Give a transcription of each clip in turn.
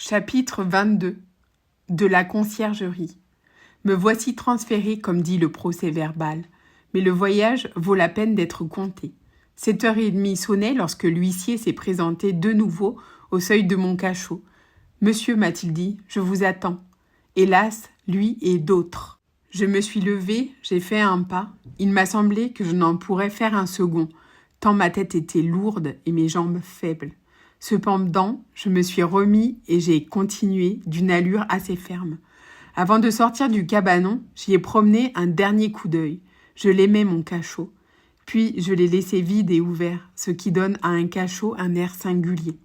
Chapitre 22. De la conciergerie. Me voici transféré, comme dit le procès-verbal, mais le voyage vaut la peine d'être compté. 7h30 sonnait lorsque l'huissier s'est présenté de nouveau au seuil de mon cachot. « Monsieur, m'a-t-il dit, je vous attends. » Hélas, lui et d'autres. Je me suis levé, j'ai fait un pas. Il m'a semblé que je n'en pourrais faire un second, tant ma tête était lourde et mes jambes faibles. Cependant, je me suis remis et j'ai continué d'une allure assez ferme. Avant de sortir du cabanon, j'y ai promené un dernier coup d'œil. Je l'aimais, mon cachot. Puis je l'ai laissé vide et ouvert, ce qui donne à un cachot un air singulier.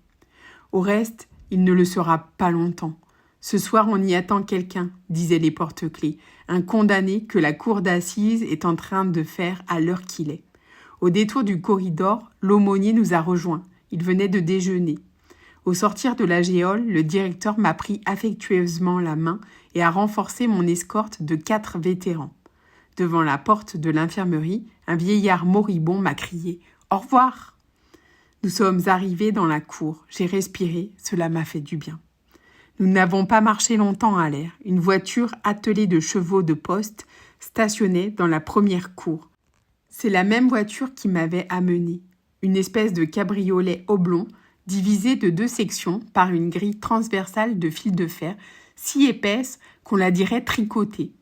Au reste, il ne le sera pas longtemps. Ce soir, on y attend quelqu'un, disaient les porte-clés, un condamné que la cour d'assises est en train de faire à l'heure qu'il est. Au détour du corridor, l'aumônier nous a rejoints. Il venait de déjeuner. Au sortir de la géole, le directeur m'a pris affectueusement la main et a renforcé mon escorte de 4 vétérans. Devant la porte de l'infirmerie, un vieillard moribond m'a crié « Au revoir !» Nous sommes arrivés dans la cour. J'ai respiré, cela m'a fait du bien. Nous n'avons pas marché longtemps à l'air. Une voiture attelée de chevaux de poste stationnait dans la première cour. C'est la même voiture qui m'avait amené. Une espèce de cabriolet oblong, divisé de 2 sections par une grille transversale de fil de fer, si épaisse qu'on la dirait tricotée.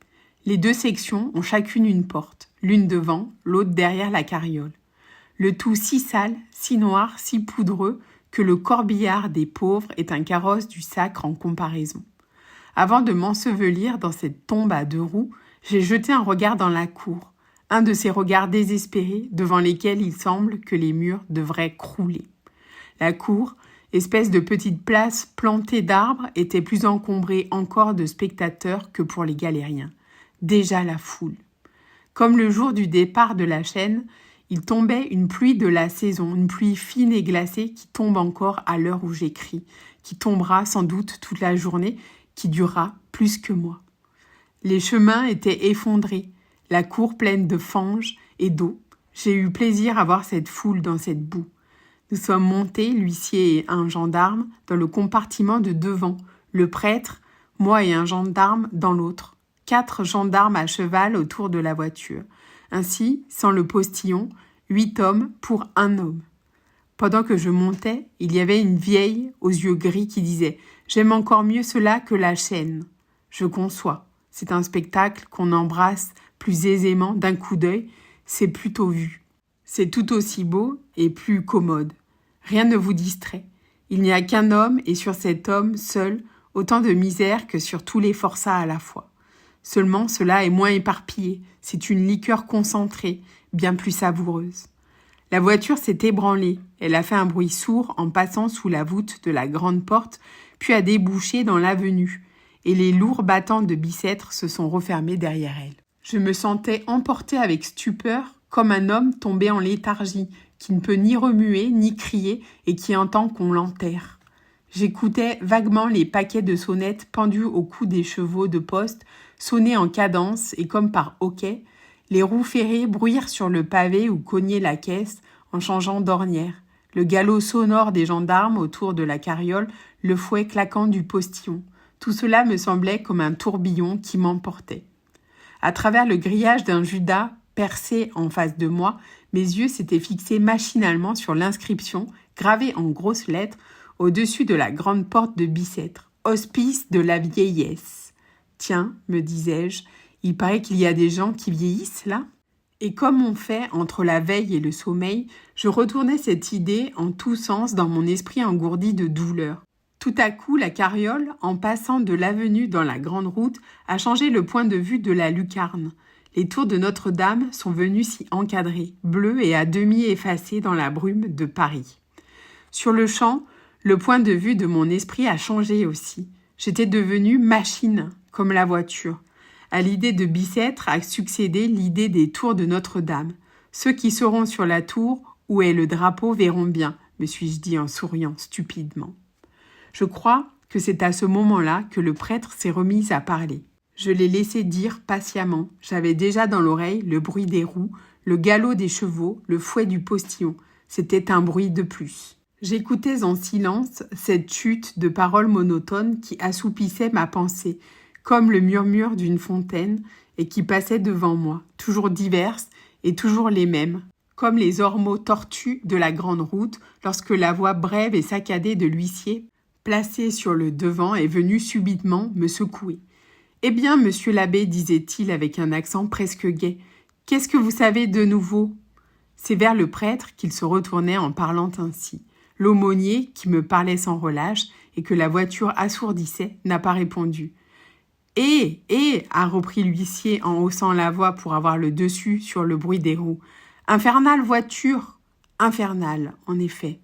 Les 2 sections ont chacune une porte, l'une devant, l'autre derrière la carriole. Le tout si sale, si noir, si poudreux, que le corbillard des pauvres est un carrosse du sacre en comparaison. Avant de m'ensevelir dans cette tombe à 2 roues, j'ai jeté un regard dans la cour. Un de ces regards désespérés devant lesquels il semble que les murs devraient crouler. La cour, espèce de petite place plantée d'arbres, était plus encombrée encore de spectateurs que pour les galériens. Déjà la foule. Comme le jour du départ de la chaîne, il tombait une pluie de la saison, une pluie fine et glacée qui tombe encore à l'heure où j'écris, qui tombera sans doute toute la journée, qui durera plus que moi. Les chemins étaient effondrés, la cour pleine de fange et d'eau. J'ai eu plaisir à voir cette foule dans cette boue. Nous sommes montés, l'huissier et un gendarme, dans le compartiment de devant, le prêtre, moi et un gendarme dans l'autre. 4 gendarmes à cheval autour de la voiture. Ainsi, sans le postillon, 8 hommes pour 1 homme. Pendant que je montais, il y avait une vieille aux yeux gris qui disait « J'aime encore mieux cela que la chaîne. » Je conçois. C'est un spectacle qu'on embrasse plus aisément d'un coup d'œil. C'est plutôt vu. C'est tout aussi beau et plus commode. Rien ne vous distrait. Il n'y a qu'un homme et sur cet homme seul, autant de misère que sur tous les forçats à la fois. Seulement, cela est moins éparpillé. C'est une liqueur concentrée, bien plus savoureuse. La voiture s'est ébranlée. Elle a fait un bruit sourd en passant sous la voûte de la grande porte, puis a débouché dans l'avenue, et les lourds battants de Bicêtre se sont refermés derrière elle. Je me sentais emporté avec stupeur, comme un homme tombé en léthargie, qui ne peut ni remuer, ni crier, et qui entend qu'on l'enterre. J'écoutais vaguement les paquets de sonnettes pendus au cou des chevaux de poste, sonner en cadence, et comme par hoquet, les roues ferrées bruire sur le pavé où cognait la caisse en changeant d'ornière, le galop sonore des gendarmes autour de la carriole, le fouet claquant du postillon. Tout cela me semblait comme un tourbillon qui m'emportait. À travers le grillage d'un Judas percé en face de moi, mes yeux s'étaient fixés machinalement sur l'inscription, gravée en grosses lettres, au-dessus de la grande porte de Bicêtre. « Hospice de la vieillesse ». Tiens, me disais-je, il paraît qu'il y a des gens qui vieillissent là. Et comme on fait entre la veille et le sommeil, je retournais cette idée en tous sens dans mon esprit engourdi de douleur. Tout à coup, la carriole, en passant de l'avenue dans la grande route, a changé le point de vue de la lucarne. Les tours de Notre-Dame sont venues s'y encadrer, bleues et à demi effacées dans la brume de Paris. Sur le champ, le point de vue de mon esprit a changé aussi. J'étais devenue machine, comme la voiture. À l'idée de Bicêtre a succédé l'idée des tours de Notre-Dame. Ceux qui seront sur la tour où est le drapeau verront bien, me suis-je dit en souriant stupidement. Je crois que c'est à ce moment-là que le prêtre s'est remis à parler. Je l'ai laissé dire patiemment. J'avais déjà dans l'oreille le bruit des roues, le galop des chevaux, le fouet du postillon. C'était un bruit de plus. J'écoutais en silence cette chute de paroles monotones qui assoupissait ma pensée, comme le murmure d'une fontaine, et qui passait devant moi, toujours diverses et toujours les mêmes, comme les ormeaux tortus de la grande route lorsque la voix brève et saccadée de l'huissier, placé sur le devant, est venue subitement me secouer. « Eh bien, monsieur l'abbé, disait-il avec un accent presque gai, qu'est-ce que vous savez de nouveau ?» C'est vers le prêtre qu'il se retournait en parlant ainsi. L'aumônier, qui me parlait sans relâche et que la voiture assourdissait, n'a pas répondu. « Eh, a repris l'huissier en haussant la voix pour avoir le dessus sur le bruit des roues. « Infernale voiture !»« Infernale, en effet. »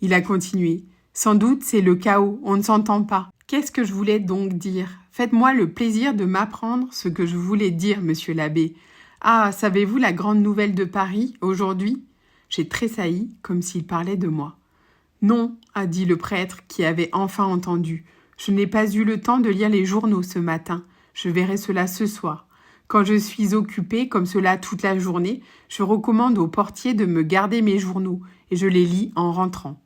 Il a continué. « Sans doute c'est le chaos, on ne s'entend pas. Qu'est-ce que je voulais donc dire ? Faites-moi le plaisir de m'apprendre ce que je voulais dire, monsieur l'abbé. Ah, savez-vous la grande nouvelle de Paris, aujourd'hui ?» J'ai tressailli, comme s'il parlait de moi. « Non, a dit le prêtre qui avait enfin entendu. Je n'ai pas eu le temps de lire les journaux ce matin. Je verrai cela ce soir. Quand je suis occupé comme cela toute la journée, je recommande au portier de me garder mes journaux et je les lis en rentrant. »«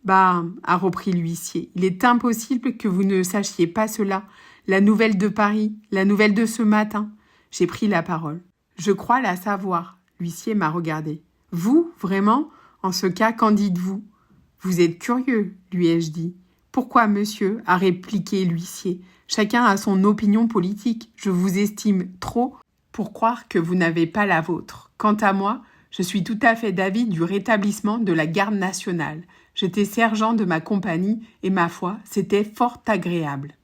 Bah, a repris l'huissier, il est impossible que vous ne sachiez pas cela. La nouvelle de Paris, la nouvelle de ce matin. » J'ai pris la parole. « Je crois la savoir. » L'huissier m'a regardé. « Vous, vraiment ? En ce cas, qu'en dites-vous ? » « Vous êtes curieux, lui ai-je dit. »« Pourquoi, monsieur ?» a répliqué l'huissier. « Chacun a son opinion politique. Je vous estime trop pour croire que vous n'avez pas la vôtre. Quant à moi, je suis tout à fait d'avis du rétablissement de la garde nationale. J'étais sergent de ma compagnie et, ma foi, c'était fort agréable. »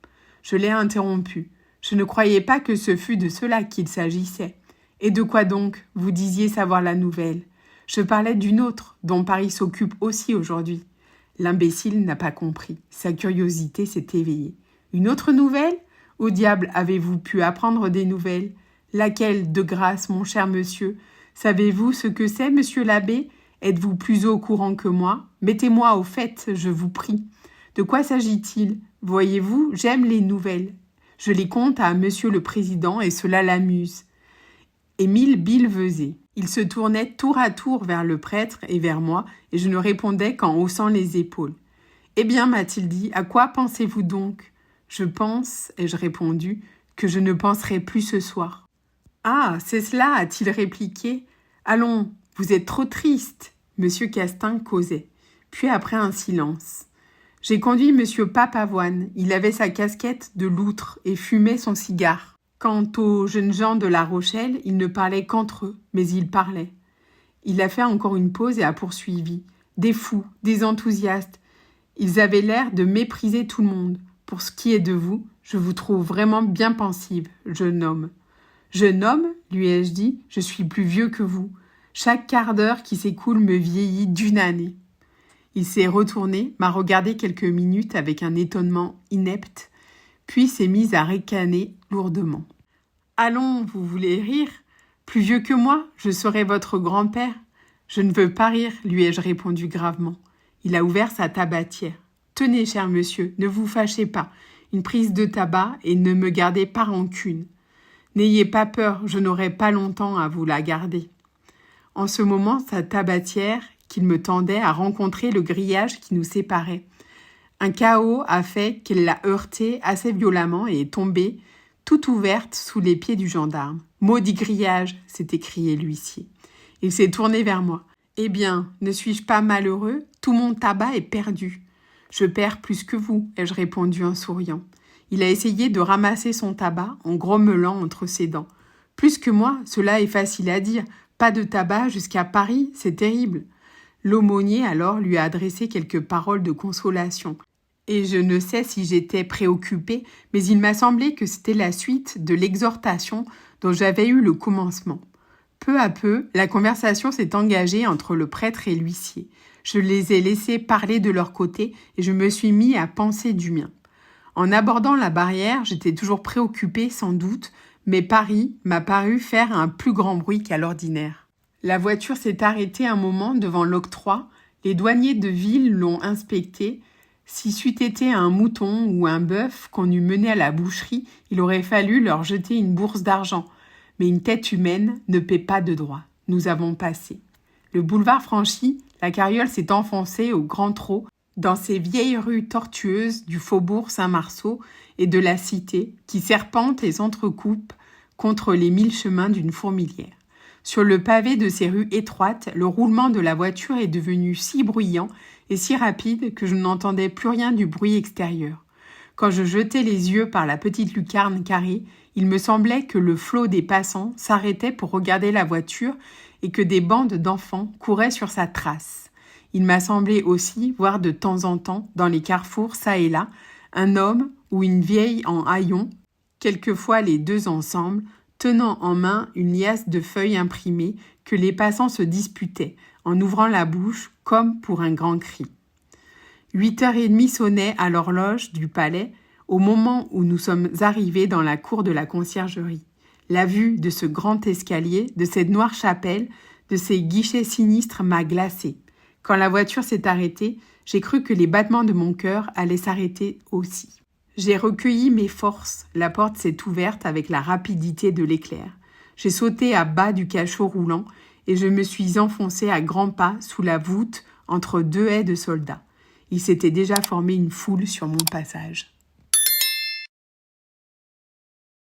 Je l'ai interrompu. Je ne croyais pas que ce fût de cela qu'il s'agissait. « Et de quoi donc ? Vous disiez savoir la nouvelle. » Je parlais d'une autre, dont Paris s'occupe aussi aujourd'hui. L'imbécile n'a pas compris. Sa curiosité s'est éveillée. Une autre nouvelle ? Au diable avez-vous pu apprendre des nouvelles ? Laquelle, de grâce, mon cher monsieur ? Savez-vous ce que c'est, monsieur l'abbé ? Êtes-vous plus au courant que moi ? Mettez-moi au fait, je vous prie. De quoi s'agit-il ? Voyez-vous, j'aime les nouvelles. Je les conte à monsieur le président et cela l'amuse. Émile billevesait. Il se tournait tour à tour vers le prêtre et vers moi, et je ne répondais qu'en haussant les épaules. « Eh bien, m'a-t-il dit, à quoi pensez-vous donc ? » « Je pense, ai-je répondu, que je ne penserai plus ce soir. »« Ah, c'est cela, a-t-il répliqué. Allons, vous êtes trop triste. » Monsieur Castin causait. Puis après un silence. « J'ai conduit monsieur Papavoine. Il avait sa casquette de loutre et fumait son cigare. Quant aux jeunes gens de La Rochelle, ils ne parlaient qu'entre eux, mais ils parlaient. » Il a fait encore une pause et a poursuivi. « Des fous, des enthousiastes. Ils avaient l'air de mépriser tout le monde. Pour ce qui est de vous, je vous trouve vraiment bien pensive, jeune homme. »« Jeune homme, lui ai-je dit, je suis plus vieux que vous. Chaque quart d'heure qui s'écoule me vieillit d'une année. » Il s'est retourné, m'a regardé quelques minutes avec un étonnement inepte, puis s'est mis à ricaner lourdement. « Allons, vous voulez rire ? Plus vieux que moi, je serai votre grand-père. »« Je ne veux pas rire, lui ai-je répondu gravement. » Il a ouvert sa tabatière. « Tenez, cher monsieur, ne vous fâchez pas. Une prise de tabac et ne me gardez pas rancune. N'ayez pas peur, je n'aurai pas longtemps à vous la garder. » En ce moment, sa tabatière, qu'il me tendait, a rencontré le grillage qui nous séparait. Un chaos a fait qu'elle l'a heurtée assez violemment et est tombée, toute ouverte, sous les pieds du gendarme. « Maudit grillage !» s'est écrié l'huissier. Il s'est tourné vers moi. « Eh bien, ne suis-je pas malheureux ? Tout mon tabac est perdu. »« Je perds plus que vous, » ai-je répondu en souriant. Il a essayé de ramasser son tabac en grommelant entre ses dents. « Plus que moi, cela est facile à dire. Pas de tabac jusqu'à Paris, c'est terrible. » L'aumônier alors lui a adressé quelques paroles de consolation. Et je ne sais si j'étais préoccupée, mais il m'a semblé que c'était la suite de l'exhortation dont j'avais eu le commencement. Peu à peu, la conversation s'est engagée entre le prêtre et l'huissier. Je les ai laissés parler de leur côté et je me suis mis à penser du mien. En abordant la barrière, j'étais toujours préoccupée sans doute, mais Paris m'a paru faire un plus grand bruit qu'à l'ordinaire. La voiture s'est arrêtée un moment devant l'octroi. Les douaniers de ville l'ont inspectée. Si c'eût été un mouton ou un bœuf qu'on eût mené à la boucherie, il aurait fallu leur jeter une bourse d'argent. Mais une tête humaine ne paie pas de droit. Nous avons passé. Le boulevard franchi, la carriole s'est enfoncée au grand trot dans ces vieilles rues tortueuses du faubourg Saint-Marceau et de la cité qui serpentent et s'entrecoupent contre les 1000 chemins d'une fourmilière. Sur le pavé de ces rues étroites, le roulement de la voiture est devenu si bruyant et si rapide que je n'entendais plus rien du bruit extérieur. Quand je jetais les yeux par la petite lucarne carrée, il me semblait que le flot des passants s'arrêtait pour regarder la voiture et que des bandes d'enfants couraient sur sa trace. Il m'a semblé aussi voir de temps en temps, dans les carrefours çà et là, un homme ou une vieille en haillons, quelquefois les deux ensemble, tenant en main une liasse de feuilles imprimées que les passants se disputaient, en ouvrant la bouche comme pour un grand cri. 8h30 sonnaient à l'horloge du palais au moment où nous sommes arrivés dans la cour de la conciergerie. La vue de ce grand escalier, de cette noire chapelle, de ces guichets sinistres m'a glacée. Quand la voiture s'est arrêtée, j'ai cru que les battements de mon cœur allaient s'arrêter aussi. J'ai recueilli mes forces, la porte s'est ouverte avec la rapidité de l'éclair. J'ai sauté à bas du cachot roulant et je me suis enfoncé à grands pas sous la voûte entre deux haies de soldats. Il s'était déjà formé une foule sur mon passage.